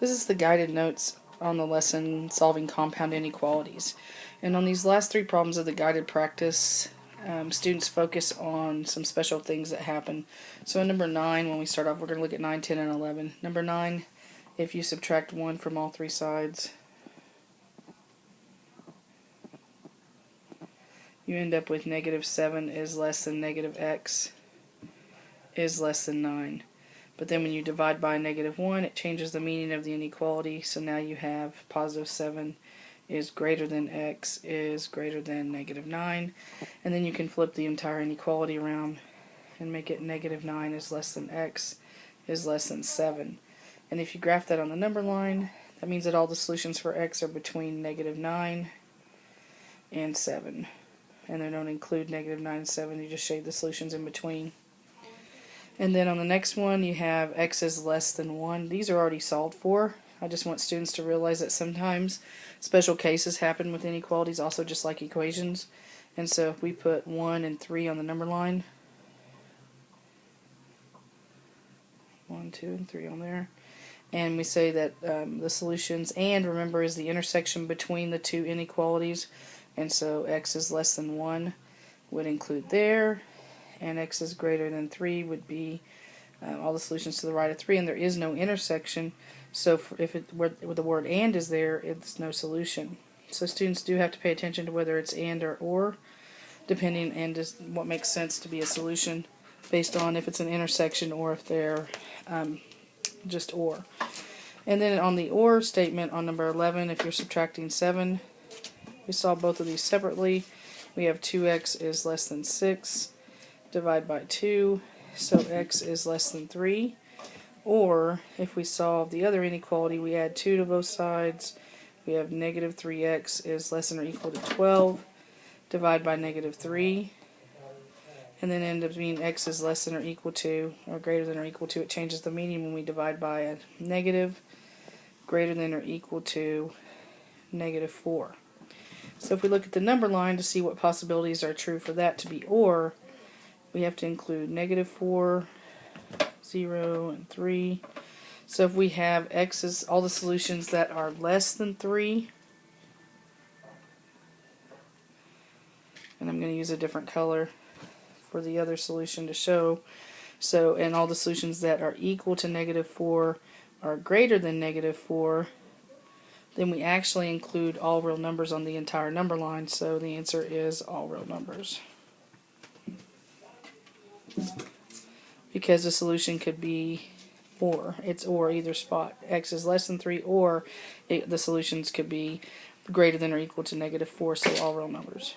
This is the guided notes on the lesson solving compound inequalities. And on these last three problems of the guided practice, students focus on some special things that happen. So in number 9, when we start off, we're going to look at 9, 10, and 11. Number 9, if you subtract 1 from all three sides, you end up with negative 7 is less than negative x is less than 9. But then when you divide by negative 1, it changes the meaning of the inequality. So now you have positive 7 is greater than x is greater than negative 9. And then you can flip the entire inequality around and make it negative 9 is less than x is less than 7. And if you graph that on the number line, that means that all the solutions for x are between negative 9 and 7. And they don't include negative 9 and 7, you just shade the solutions in between. And then on the next one, you have x is less than 1. These are already solved for. I just want students to realize that sometimes special cases happen with inequalities, also just like equations. And so if we put 1 and 3 on the number line, 1, 2, and 3 on there, and we say that the solutions, and remember, is the intersection between the two inequalities, and so x is less than 1 would include there, and x is greater than 3 would be all the solutions to the right of 3, and there is no intersection, so if the word and is there, it's no solution. So students do have to pay attention to whether it's and or, depending, and just what makes sense to be a solution based on if it's an intersection or if they're just or. And then on the or statement on number 11, if you're subtracting 7, we solve both of these separately. We have 2x is less than 6. Divide by 2, so x is less than 3. Or if we solve the other inequality, we add 2 to both sides. We have negative 3x is less than or equal to 12. Divide by negative 3. And then end up being x is less than or equal to, or greater than or equal to. It changes the meaning when we divide by a negative, greater than or equal to negative 4. So if we look at the number line to see what possibilities are true for that to be or, we have to include negative 4, 0, and 3. So if we have x's, all the solutions that are less than 3, and I'm going to use a different color for the other solution to show. So, and all the solutions that are equal to negative 4 are greater than negative 4, then we actually include all real numbers on the entire number line. So the answer is all real numbers. Because the solution could be or. It's or either spot. X is less than 3, or the solutions could be greater than or equal to negative 4, so all real numbers.